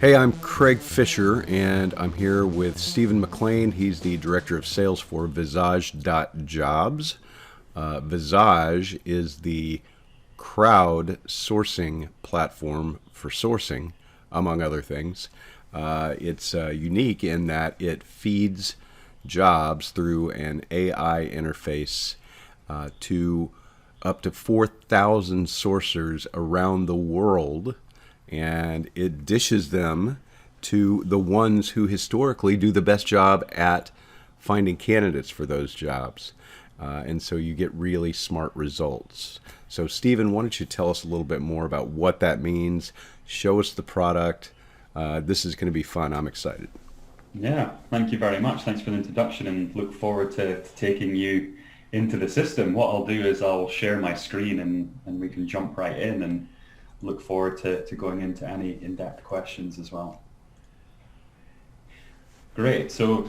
Hey, I'm Craig Fisher, and I'm here with Stephen McLean. He's the director of sales for Visage.jobs. Visage is the crowdsourcing platform for sourcing, among other things. It's unique in that it feeds jobs through an AI interface to up to 4,000 sourcers around the world, and it dishes them to the ones who historically do the best job at finding candidates for those jobs. And so you get really smart results. So, Stephen, why don't you tell us a little bit more about what that means? Show us the product. This is going to be fun. I'm excited. Yeah, thank you very much. Thanks for the introduction and look forward to taking you into the system. What I'll do is I'll share my screen and we can jump right in and look forward to going into any in-depth questions as well. Great. So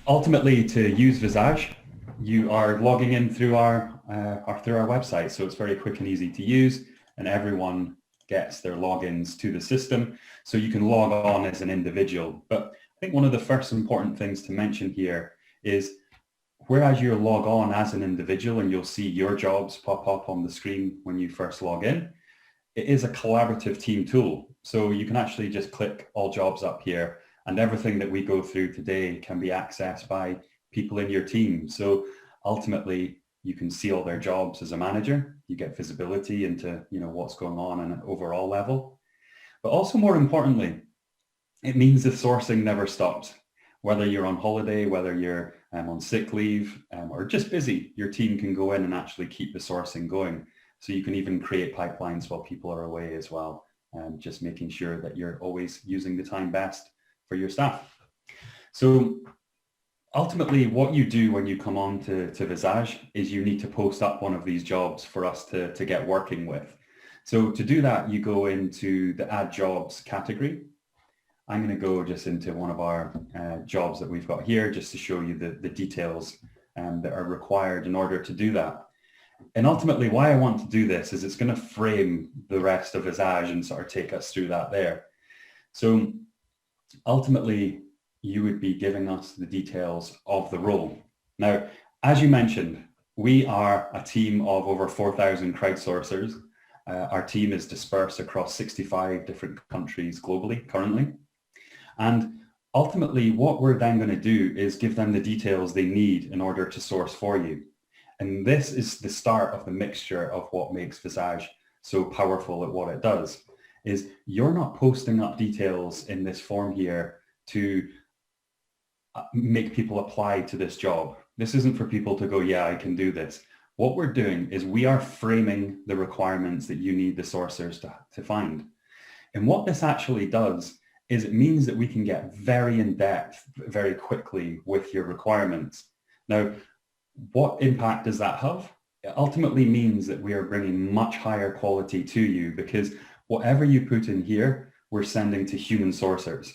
ultimately to use Visage, you are logging in through our website. So it's very quick and easy to use and everyone gets their logins to the system. So you can log on as an individual. But I think one of the first important things to mention here is whereas you log on as an individual and you'll see your jobs pop up on the screen when you first log in, it is a collaborative team tool. So you can actually just click all jobs up here and everything that we go through today can be accessed by people in your team. So ultimately you can see all their jobs as a manager. You get visibility into what's going on an overall level. But also more importantly, it means the sourcing never stops. Whether you're on holiday, whether you're on sick leave or just busy, your team can go in and actually keep the sourcing going. So you can even create pipelines while people are away as well, just making sure that you're always using the time best for your staff. So ultimately, what you do when you come on to Visage is you need to post up one of these jobs for us to get working with. So to do that, you go into the Add Jobs category. I'm going to go just into one of our jobs that we've got here just to show you the details that are required in order to do that. And ultimately, why I want to do this is it's going to frame the rest of Visage and sort of take us through that there. So ultimately, you would be giving us the details of the role. Now, as you mentioned, we are a team of over 4,000 crowdsourcers. Our team is dispersed across 65 different countries globally currently. And ultimately, what we're then going to do is give them the details they need in order to source for you. And this is the start of the mixture of what makes Visage so powerful at what it does, is you're not posting up details in this form here to make people apply to this job. This isn't for people to go, yeah, I can do this. What we're doing is we are framing the requirements that you need the sourcers to find. And what this actually does is it means that we can get very in depth very quickly with your requirements. Now, what impact does that have? It ultimately means that we are bringing much higher quality to you because whatever you put in here, we're sending to human sourcers.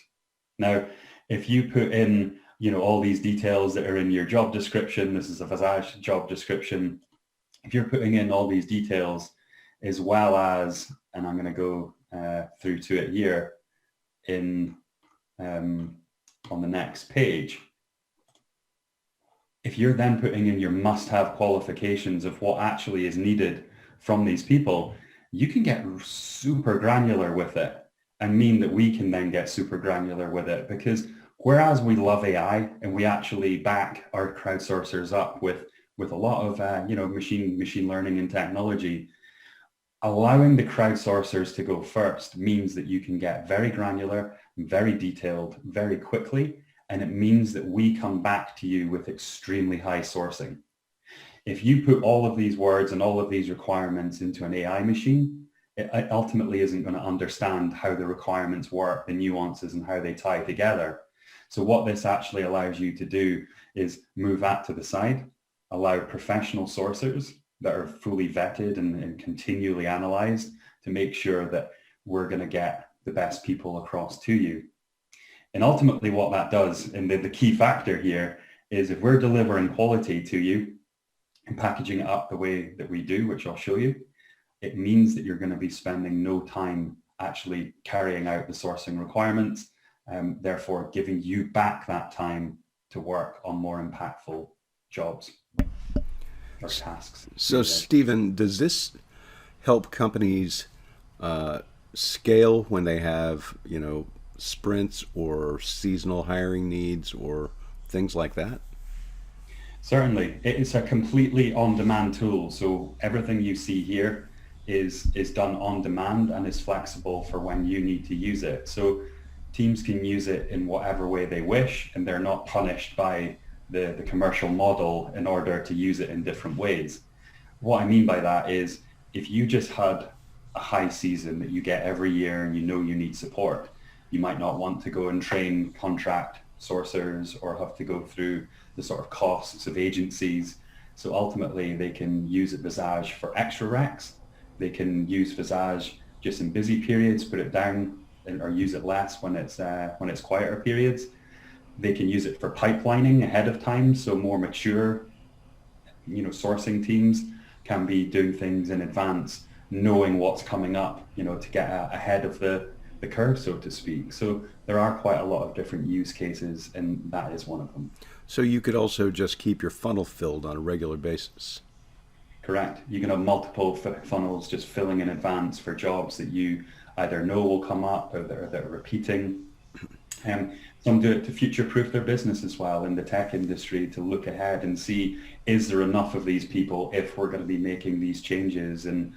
Now, if you put in, all these details that are in your job description, this is a Visage job description. If you're putting in all these details as well as, and I'm going to go through to it here in on the next page. If you're then putting in your must-have qualifications of what actually is needed from these people, you can get super granular with it and mean that we can then get super granular with it because whereas we love AI and we actually back our crowdsourcers up with a lot of machine learning and technology, allowing the crowdsourcers to go first means that you can get very granular, very detailed, very quickly, and it means that we come back to you with extremely high sourcing. If you put all of these words and all of these requirements into an AI machine, it ultimately isn't going to understand how the requirements work, the nuances and how they tie together. So what this actually allows you to do is move that to the side, allow professional sourcers that are fully vetted and continually analyzed to make sure that we're going to get the best people across to you. And ultimately what that does, and the key factor here, is if we're delivering quality to you and packaging it up the way that we do, which I'll show you, it means that you're going to be spending no time actually carrying out the sourcing requirements, therefore giving you back that time to work on more impactful jobs or tasks. So, Stephen, does this help companies scale when they have, sprints or seasonal hiring needs or things like that? Certainly, it is a completely on-demand tool. So everything you see here is done on demand and is flexible for when you need to use it. So teams can use it in whatever way they wish, and they're not punished by the commercial model in order to use it in different ways. What I mean by that is if you just had a high season that you get every year and you need support, you might not want to go and train contract sourcers or have to go through the sort of costs of agencies. So ultimately they can use Visage for extra recs. They can use Visage just in busy periods, put it down, or use it less when it's quieter periods. They can use it for pipelining ahead of time. So more mature, sourcing teams can be doing things in advance, knowing what's coming up, to get ahead of the curve, so to speak. So there are quite a lot of different use cases, and that is one of them. So you could also just keep your funnel filled on a regular basis. Correct. You can have multiple funnels just filling in advance for jobs that you either know will come up or that are repeating. Some do it to future-proof their business as well in the tech industry, to look ahead and see, is there enough of these people if we're going to be making these changes and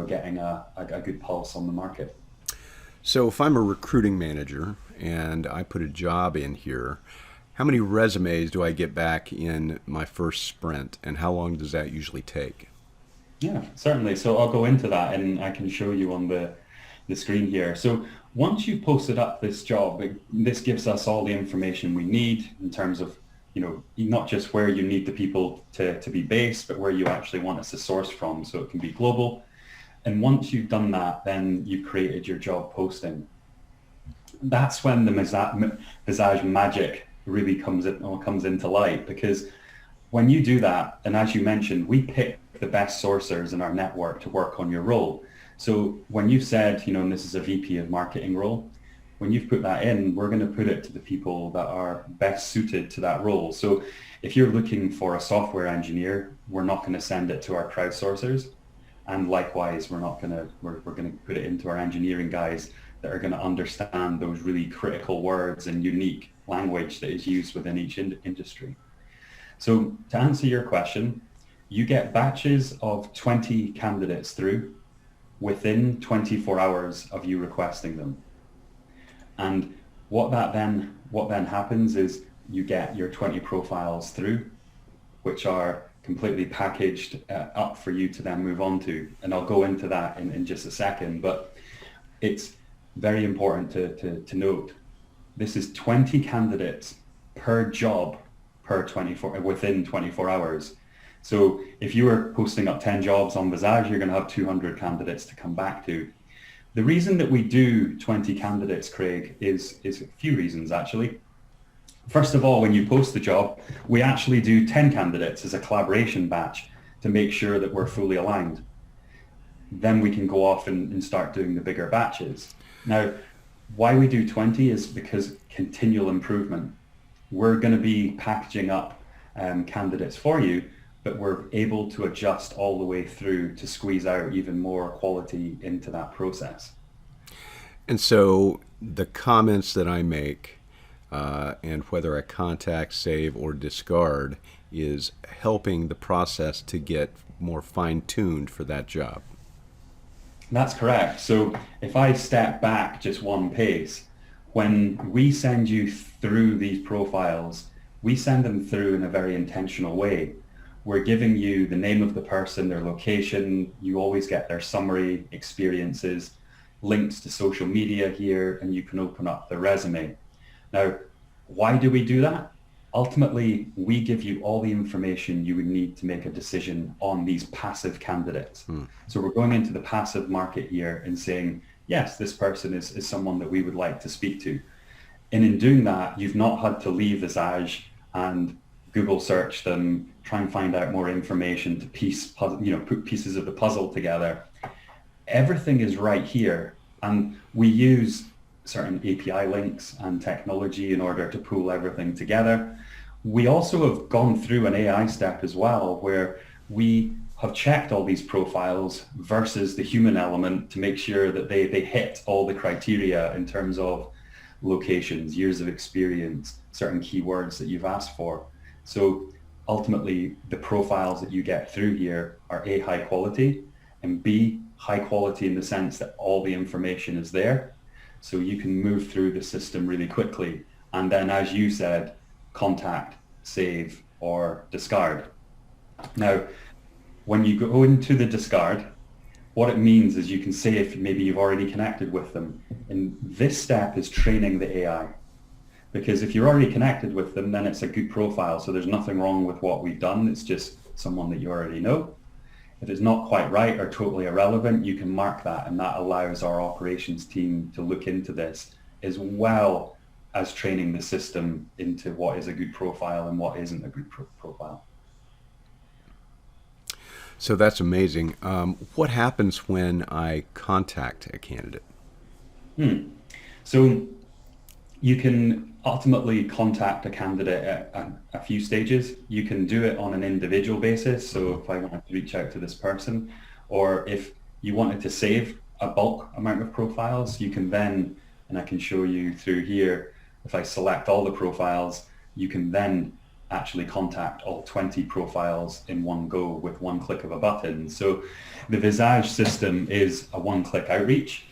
getting a good pulse on the market. So if I'm a recruiting manager and I put a job in here, how many resumes do I get back in my first sprint, and how long does that usually take? Yeah, certainly. So I'll go into that and I can show you on the screen here. So once you've posted up this job, this gives us all the information we need in terms of, not just where you need the people to be based, but where you actually want us to source from. So it can be global. And once you've done that, then you've created your job posting. That's when the Visage magic really comes into light, because when you do that, and as you mentioned, we pick the best sourcers in our network to work on your role. So when you said, and this is a VP of marketing role, when you've put that in, we're going to put it to the people that are best suited to that role. So if you're looking for a software engineer, we're not going to send it to our crowdsourcers. And likewise, we're going to put it into our engineering guys that are going to understand those really critical words and unique language that is used within each industry. So to answer your question, you get batches of 20 candidates through within 24 hours of you requesting them. And what then happens is you get your 20 profiles through, which are completely packaged up for you to then move on to. And I'll go into that in just a second, but it's very important to note, this is 20 candidates per job within 24 hours. So if you were posting up 10 jobs on Visage, you're going to have 200 candidates to come back to. The reason that we do 20 candidates, Craig, is a few reasons actually. First of all, when you post the job, we actually do 10 candidates as a collaboration batch to make sure that we're fully aligned. Then we can go off and start doing the bigger batches. Now, why we do 20 is because continual improvement. We're going to be packaging up candidates for you, but we're able to adjust all the way through to squeeze out even more quality into that process. And so the comments that I make, and whether I contact, save, or discard, is helping the process to get more fine-tuned for that job. That's correct. So if I step back just one pace, when we send you through these profiles, we send them through in a very intentional way. We're giving you the name of the person, their location. You always get their summary, experiences, links to social media here, and you can open up the resume. Now, why do we do that? Ultimately, we give you all the information you would need to make a decision on these passive candidates. So we're going into the passive market here and saying, yes, this person is someone that we would like to speak to. And in doing that, you've not had to leave Visage and Google search them, try and find out more information to put pieces of the puzzle together. Everything is right here And we use certain API links and technology in order to pull everything together. We also have gone through an AI step as well, where we have checked all these profiles versus the human element to make sure that they hit all the criteria in terms of locations, years of experience, certain keywords that you've asked for. So ultimately, the profiles that you get through here are A, high quality, and B, high quality in the sense that all the information is there. So you can move through the system really quickly. And then, as you said, contact, save, or discard. Now, when you go into the discard, what it means is you can say if maybe you've already connected with them. And this step is training the AI. Because if you're already connected with them, then it's a good profile. So there's nothing wrong with what we've done. It's just someone that you already know. If it's not quite right or totally irrelevant, you can mark that, and that allows our operations team to look into this, as well as training the system into what is a good profile and what isn't a good profile. So that's amazing. What happens when I contact a candidate? So you can ultimately contact a candidate at a few stages. You can do it on an individual basis. So if I wanted to reach out to this person, or if you wanted to save a bulk amount of profiles, you can then, and I can show you through here, if I select all the profiles, you can then actually contact all 20 profiles in one go with one click of a button. So the Visage system is a one-click outreach.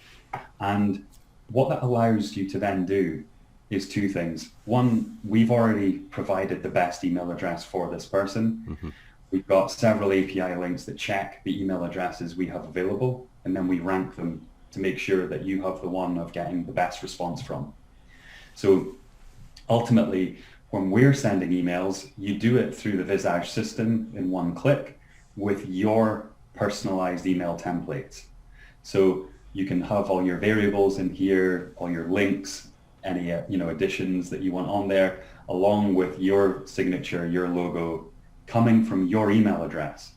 And what that allows you to then do is two things. One, we've already provided the best email address for this person. Mm-hmm. We've got several API links that check the email addresses we have available, and then we rank them to make sure that you have the one of getting the best response from. So ultimately, when we're sending emails, you do it through the Visage system in one click with your personalized email templates. So you can have all your variables in here, all your links, any additions that you want on there, along with your signature, your logo, coming from your email address.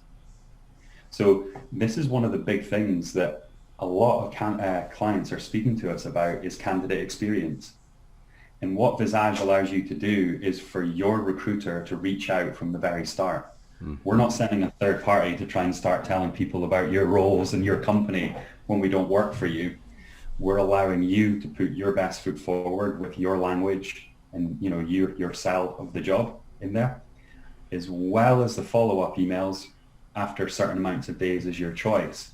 So this is one of the big things that a lot of clients are speaking to us about is candidate experience. And what Visage allows you to do is for your recruiter to reach out from the very start. Mm-hmm. We're not sending a third party to try and start telling people about your roles and your company when we don't work for you. We're allowing you to put your best foot forward with your language and your sell of the job in there, as well as the follow-up emails after certain amounts of days is your choice.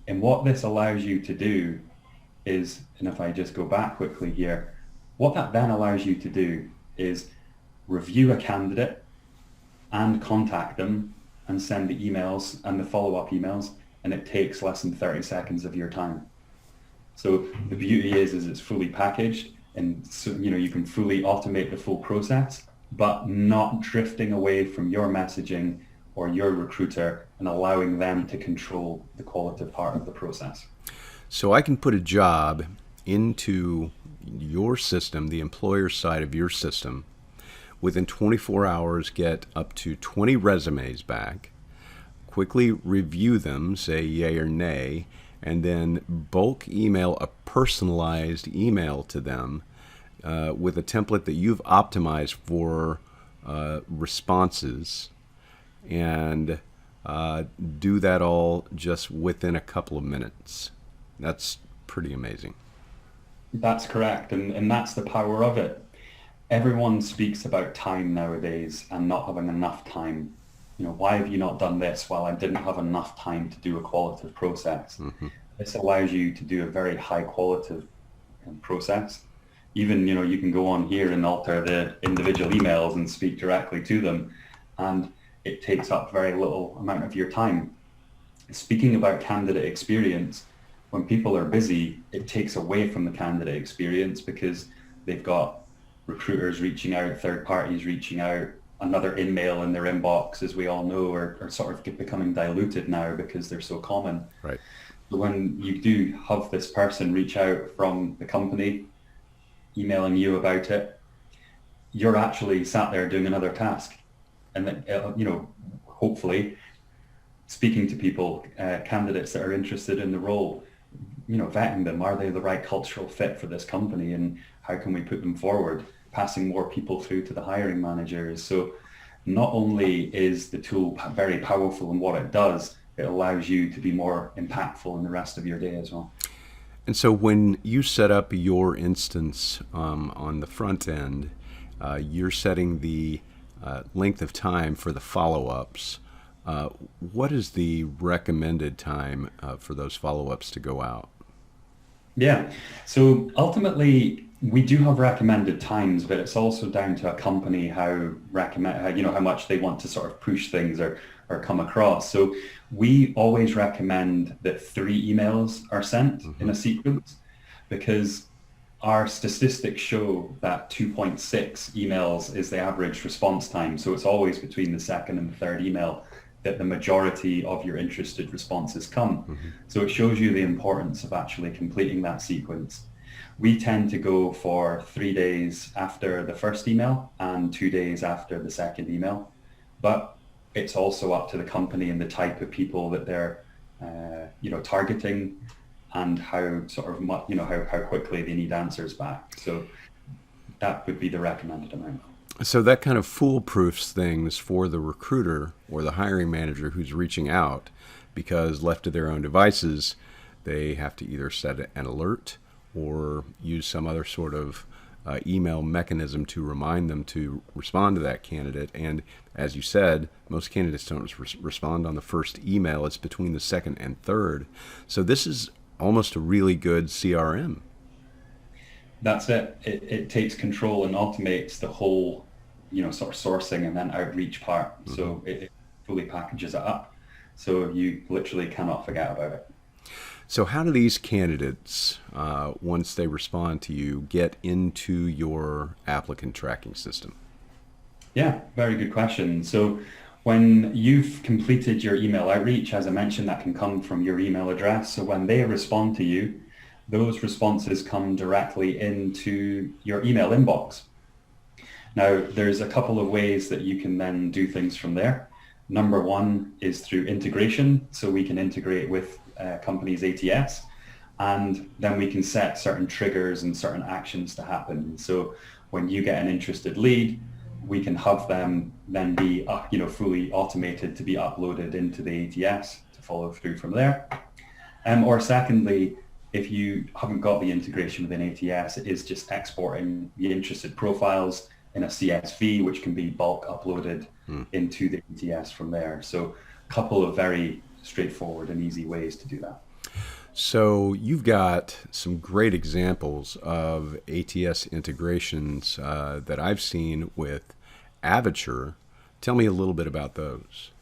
And what this allows you to do is, and if I just go back quickly here, what that then allows you to do is review a candidate and contact them and send the emails and the follow-up emails, and it takes less than 30 seconds of your time. So the beauty is it's fully packaged, and so you can fully automate the full process, but not drifting away from your messaging or your recruiter and allowing them to control the qualitative part of the process. So I can put a job into your system, the employer side of your system, within 24 hours get up to 20 resumes back, quickly review them, say yay or nay, and then bulk email a personalized email to them with a template that you've optimized for responses, and do that all just within a couple of minutes. That's pretty amazing. That's correct, and that's the power of it. Everyone speaks about time nowadays and not having enough time. Why have you not done this? Well, I didn't have enough time to do a qualitative process. Mm-hmm. This allows you to do a very high qualitative process. Even, you can go on here and alter the individual emails and speak directly to them, and it takes up very little amount of your time. Speaking about candidate experience, when people are busy, it takes away from the candidate experience because they've got recruiters reaching out, third parties reaching out, another email in their inbox, as we all know, are sort of becoming diluted now because they're so common. Right. So when you do have this person reach out from the company, emailing you about it, you're actually sat there doing another task. And then, hopefully speaking to people, candidates that are interested in the role, vetting them. Are they the right cultural fit for this company, and how can we put them forward? Passing more people through to the hiring managers. So not only is the tool very powerful in what it does, it allows you to be more impactful in the rest of your day as well. And so when you set up your instance on the front end, you're setting the length of time for the follow-ups. What is the recommended time for those follow-ups to go out? Yeah. So ultimately, we do have recommended times, but it's also down to a company how much they want to sort of push things or come across. So we always recommend that 3 emails are sent in a sequence, because our statistics show that 2.6 emails is the average response time. So it's always between the second and the third email that the majority of your interested responses come. So it shows you the importance of actually completing that sequence. We tend to go for 3 days after the first email and 2 days after the second email. But it's also up to the company and the type of people that they're targeting, and how how quickly they need answers back. So that would be the recommended amount. So that kind of foolproofs things for the recruiter or the hiring manager who's reaching out, because left to their own devices, they have to either set an alert or use some other sort of email mechanism to remind them to respond to that candidate. And as you said, most candidates don't respond on the first email. It's between the second and third. So this is almost a really good CRM. That's it. It takes control and automates the whole, sort of sourcing and then outreach part. So it fully packages it up. So you literally cannot forget about it. So how do these candidates, once they respond to you, get into your applicant tracking system? Yeah, very good question. So when you've completed your email outreach, as I mentioned, that can come from your email address. So when they respond to you, those responses come directly into your email inbox. Now, there's a couple of ways that you can then do things from there. Number one is through integration. So we can integrate with companies' ATS, and then we can set certain triggers and certain actions to happen. So when you get an interested lead, we can have them then be fully automated to be uploaded into the ATS to follow through from there. Or secondly, if you haven't got the integration with an ATS, it is just exporting the interested profiles in a CSV, which can be bulk uploaded into the ATS from there. So a couple of very straightforward and easy ways to do that. So you've got some great examples of ATS integrations that I've seen with Avature. Tell me a little bit about those.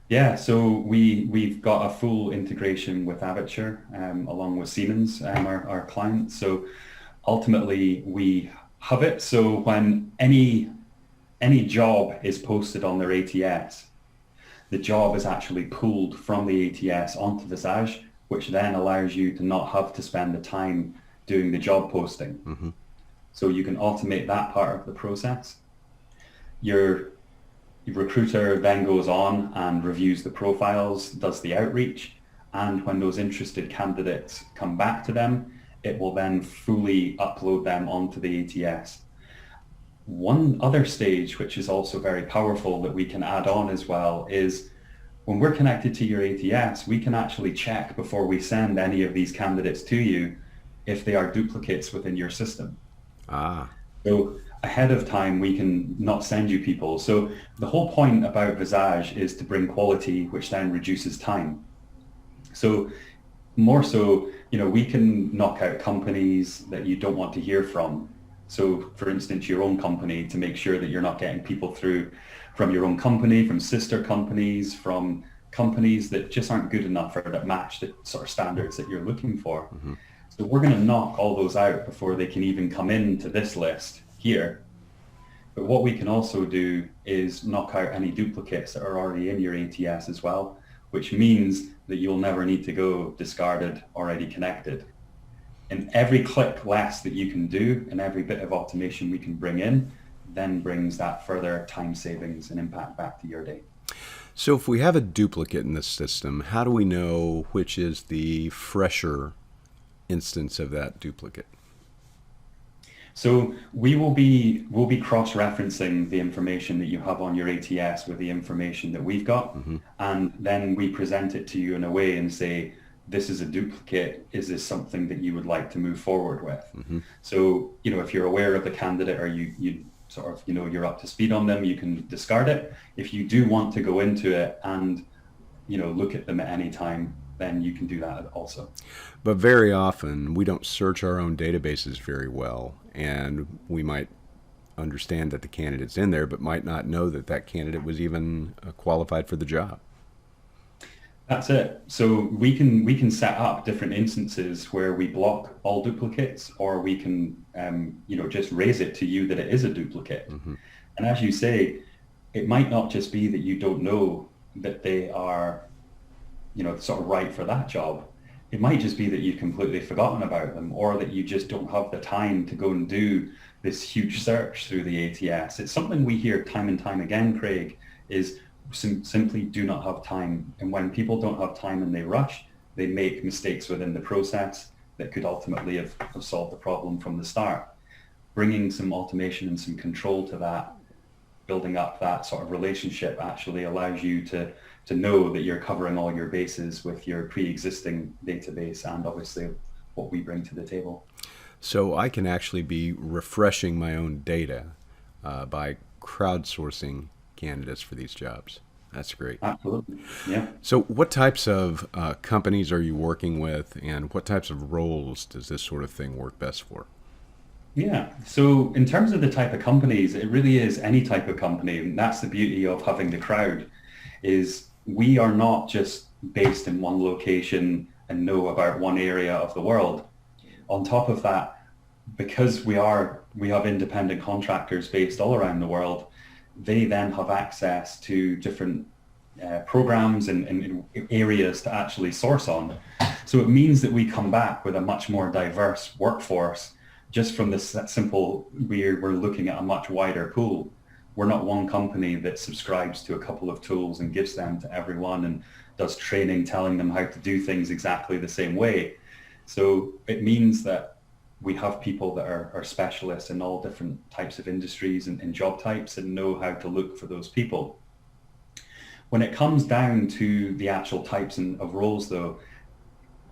Yeah, so we've got a full integration with Avature along with Seimens, our client. So ultimately we have it. So when any job is posted on their ATS, the job is actually pulled from the ATS onto Visage, which then allows you to not have to spend the time doing the job posting. So you can automate that part of the process. Your recruiter then goes on and reviews the profiles, does the outreach, and when those interested candidates come back to them, it will then fully upload them onto the ATS. One other stage, which is also very powerful that we can add on as well, is when we're connected to your ATS, we can actually check before we send any of these candidates to you if they are duplicates within your system. So ahead of time, we can not send you people. So the whole point about Visage is to bring quality, which then reduces time. So more so, we can knock out companies that you don't want to hear from. So for instance, your own company, to make sure that you're not getting people through from your own company, from sister companies, from companies that just aren't good enough or that match the sort of standards that you're looking for. So we're going to knock all those out before they can even come into this list here. But what we can also do is knock out any duplicates that are already in your ATS as well, which means that you'll never need to go discarded, already connected. And every click less that you can do and every bit of automation we can bring in then brings that further time savings and impact back to your day. So if we have a duplicate in the system, how do we know which is the fresher instance of that duplicate? So we'll be cross-referencing the information that you have on your ATS with the information that we've got, and then we present it to you in a way and say, this is a duplicate. Is this something that you would like to move forward with? So, if you're aware of the candidate or you sort of, you're up to speed on them, you can discard it. If you do want to go into it and, look at them at any time, then you can do that also. But very often we don't search our own databases very well, and we might understand that the candidate's in there, but might not know that that candidate was even qualified for the job. That's it. So we can set up different instances where we block all duplicates, or we can just raise it to you that it is a duplicate. And as you say, it might not just be that you don't know that they are sort of right for that job. It might just be that you've completely forgotten about them, or that you just don't have the time to go and do this huge search through the ATS. It's something we hear time and time again, Craig, is simply do not have time. And when people don't have time and they rush, they make mistakes within the process that could ultimately have solved the problem from the start. Bringing some automation and some control to that, building up that sort of relationship, actually allows you to know that you're covering all your bases with your pre-existing database and obviously what we bring to the table. So I can actually be refreshing my own data by crowdsourcing candidates for these jobs. That's great. Absolutely. Yeah. So what types of companies are you working with, and what types of roles does this sort of thing work best for? Yeah. So in terms of the type of companies, it really is any type of company. And that's the beauty of having the crowd, is we are not just based in one location and know about one area of the world. On top of that, because we have independent contractors based all around the world, they then have access to different programs and areas to actually source on. So it means that we come back with a much more diverse workforce just from this simple, we're looking at a much wider pool. We're not one company that subscribes to a couple of tools and gives them to everyone and does training telling them how to do things exactly the same way. So it means that we have people that are specialists in all different types of industries and job types and know how to look for those people. When it comes down to the actual types of roles though,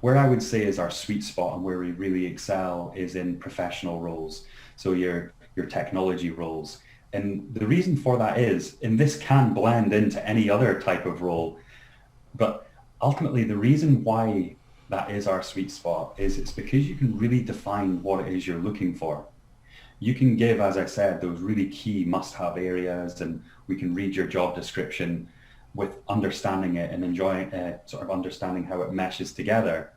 where I would say is our sweet spot and where we really excel is in professional roles. So your technology roles. And the reason for that is, and this can blend into any other type of role, but ultimately the reason why that is our sweet spot is it's because you can really define what it is you're looking for. You can give, as I said, those really key must-have areas, and we can read your job description with understanding it and enjoying sort of understanding how it meshes together.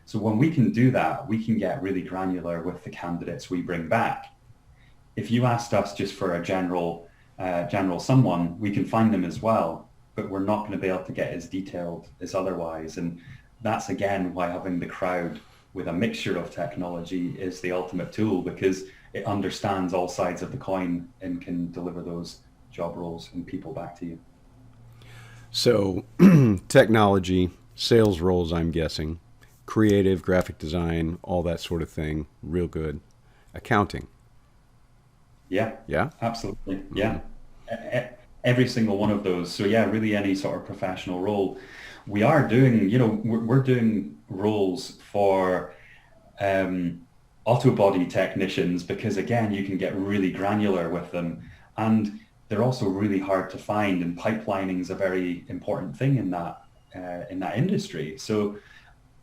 So when we can do that, we can get really granular with the candidates we bring back. If you asked us just for a general someone, we can find them as well, but we're not going to be able to get as detailed as otherwise. And that's again why having the crowd with a mixture of technology is the ultimate tool, because it understands all sides of the coin and can deliver those job roles and people back to you. So technology, sales roles, I'm guessing, creative, graphic design, all that sort of thing, real good. Accounting. Yeah. Yeah? Absolutely. Yeah. Every single one of those. So yeah, really any sort of professional role. We are doing, we're doing roles for auto body technicians because again, you can get really granular with them, and they're also really hard to find, and pipelining is a very important thing in that industry. So,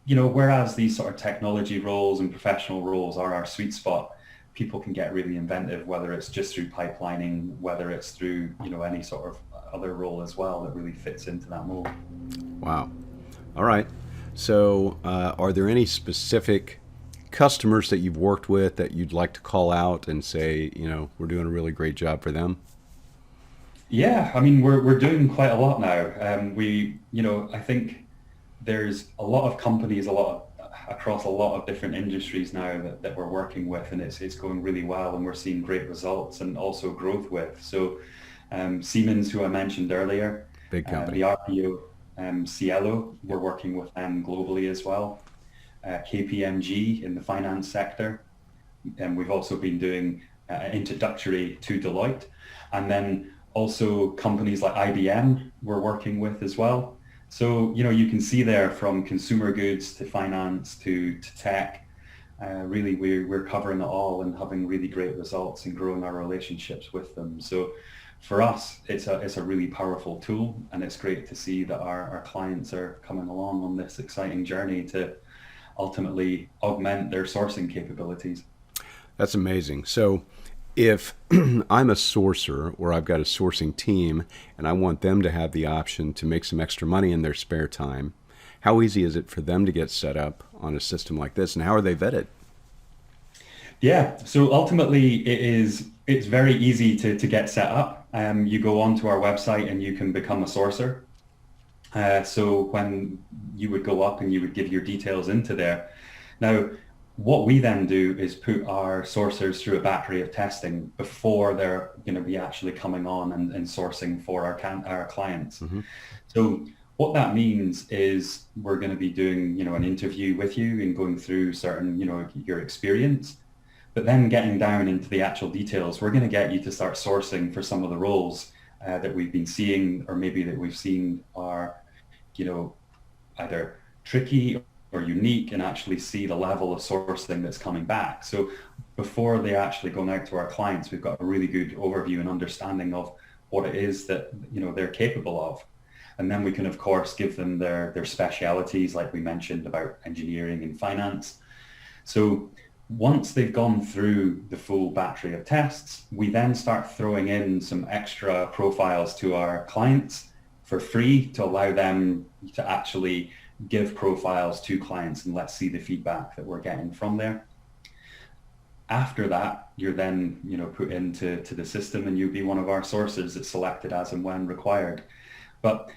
whereas these sort of technology roles and professional roles are our sweet spot, people can get really inventive, whether it's just through pipelining, whether it's through, any sort of other role as well that really fits into that mold. Wow. All right. So are there any specific customers that you've worked with that you'd like to call out and say, we're doing a really great job for them? Yeah, I mean, we're doing quite a lot now. I think there's a lot of companies, across a lot of different industries now that we're working with, and it's going really well, and we're seeing great results and also growth with. So Seimens, who I mentioned earlier, Big company. the RPO, Cielo, we're working with them globally as well. KPMG in the finance sector. And we've also been doing introductory to Deloitte. And then also companies like IBM we're working with as well. So, you can see there from consumer goods to finance to tech, really we're covering it all and having really great results and growing our relationships with them. So for us, it's a really powerful tool, and it's great to see that our clients are coming along on this exciting journey to ultimately augment their sourcing capabilities. That's amazing. So if I'm a sourcer or I've got a sourcing team and I want them to have the option to make some extra money in their spare time, how easy is it for them to get set up on a system like this, and how are they vetted? Yeah, so ultimately it's very easy to get set up. You go onto our website and you can become a sourcer. So when you would go up and you would give your details into there. Now, what we then do is put our sourcers through a battery of testing before they're going to be actually coming on and sourcing for our clients. Mm-hmm. So what that means is we're going to be doing, an interview with you and going through certain, your experience, but then getting down into the actual details. We're going to get you to start sourcing for some of the roles that we've been seeing, or maybe that we've seen are, either tricky or unique, and actually see the level of sourcing that's coming back. So before they actually go out to our clients, we've got a really good overview and understanding of what it is that they're capable of. And then we can, of course, give them their specialities, like we mentioned about engineering and finance. So once they've gone through the full battery of tests, we then start throwing in some extra profiles to our clients for free to allow them to actually give profiles to clients, and let's see the feedback that we're getting from there. After that, you're then put into the system, and you'll be one of our sources that's selected as and when required. But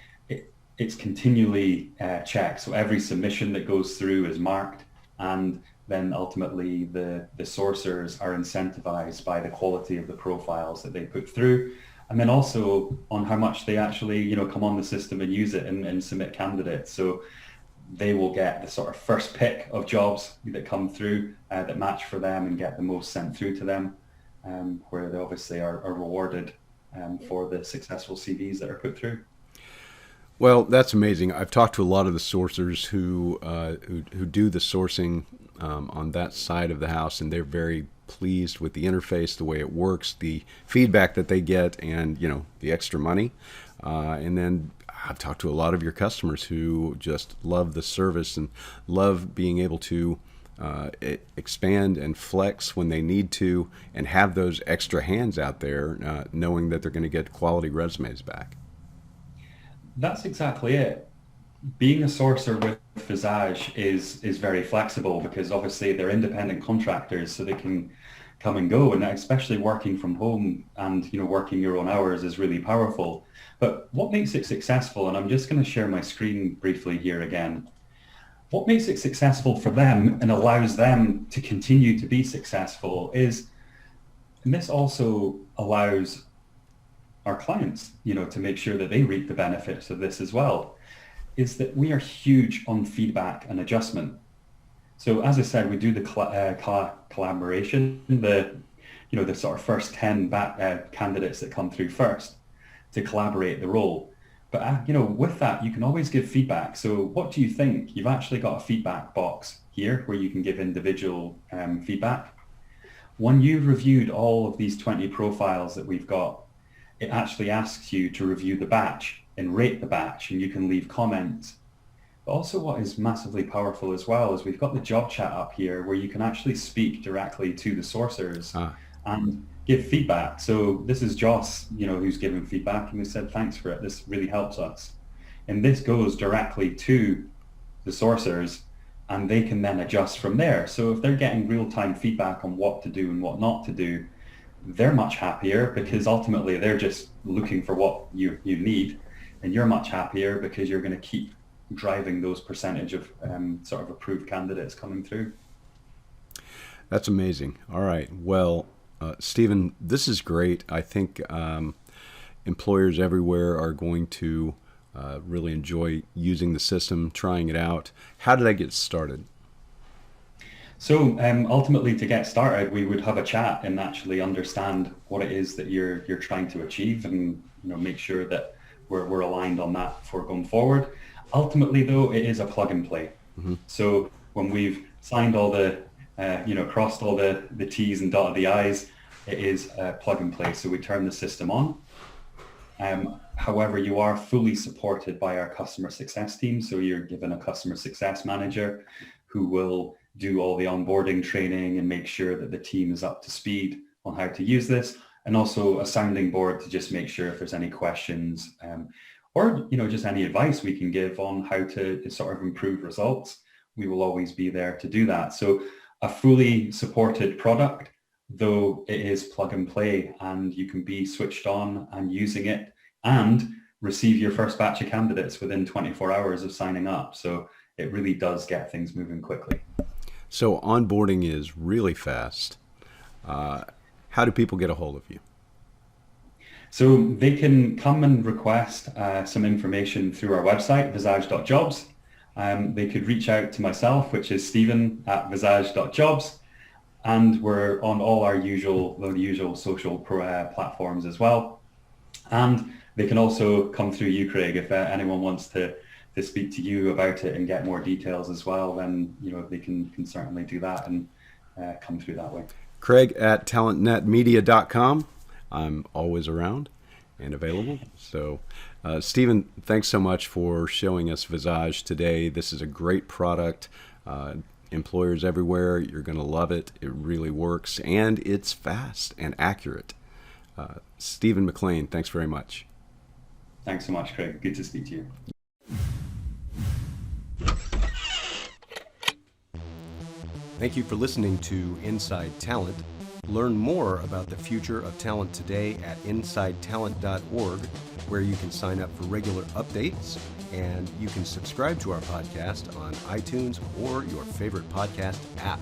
it's continually checked. So every submission that goes through is marked, and then ultimately the sourcers are incentivized by the quality of the profiles that they put through, and then also on how much they actually come on the system and use it and submit candidates. So they will get the sort of first pick of jobs that come through that match for them and get the most sent through to them, where they obviously are rewarded for the successful CVs that are put through. Well, that's amazing. I've talked to a lot of the sourcers who do the sourcing on that side of the house, and they're very pleased with the interface, the way it works, the feedback that they get, and the extra money. And then I've talked to a lot of your customers who just love the service and love being able to expand and flex when they need to, and have those extra hands out there, knowing that they're going to get quality resumes back. That's exactly it. Being a sourcer with Visage is very flexible, because obviously they're independent contractors, so they can come and go, and especially working from home and working your own hours is really powerful. But what makes it successful, and I'm just going to share my screen briefly here again, what makes it successful for them and allows them to continue to be successful is, and this also allows our clients, to make sure that they reap the benefits of this as well, is that we are huge on feedback and adjustment. So as I said, we do the collaboration, the sort of first 10 candidates that come through first to collaborate the role. But with that, you can always give feedback. So what do you think? You've actually got a feedback box here where you can give individual feedback. When you've reviewed all of these 20 profiles that we've got, it actually asks you to review the batch and rate the batch, and you can leave comments. But also what is massively powerful as well is we've got the job chat up here where you can actually speak directly to the sourcers and give feedback. So this is Joss, who's giving feedback, and we said, thanks for it. This really helps us. And this goes directly to the sourcers, and they can then adjust from there. So if they're getting real-time feedback on what to do and what not to do, they're much happier, because ultimately they're just looking for what you need, and you're much happier because you're going to keep driving those percentage of sort of approved candidates coming through. That's amazing. All right. Well, Stephen, this is great. I think employers everywhere are going to really enjoy using the system, trying it out. How did I get started? So ultimately, to get started, we would have a chat and actually understand what it is that you're trying to achieve, and make sure that we're aligned on that for going forward. Ultimately, though, it is a plug and play. So when we've signed all the, crossed all the T's and dotted the I's, it is plug and play. So we turn the system on. However, you are fully supported by our customer success team. So you're given a customer success manager who will do all the onboarding training and make sure that the team is up to speed on how to use this, and also a sounding board to just make sure if there's any questions or just any advice we can give on how to sort of improve results. We will always be there to do that. So a fully supported product, though it is plug and play, and you can be switched on and using it and receive your first batch of candidates within 24 hours of signing up. So it really does get things moving quickly. So onboarding is really fast. How do people get a hold of you? So they can come and request some information through our website, Visage.jobs. They could reach out to myself, which is Stephen at Visage.jobs. And we're on all our usual social platforms as well. And they can also come through you, Craig, if anyone wants to speak to you about it and get more details as well, then they can certainly do that and come through that way. Craig at talentnetmedia.com. I'm always around and available. So Stephen, thanks so much for showing us Visage today. This is a great product. Employers everywhere, you're going to love it. It really works, and it's fast and accurate. Stephen McLean, thanks very much. Thanks so much, Craig. Good to speak to you. Thank you for listening to Inside Talent. Learn more about the future of talent today at insidetalent.org, where you can sign up for regular updates, and you can subscribe to our podcast on iTunes or your favorite podcast app.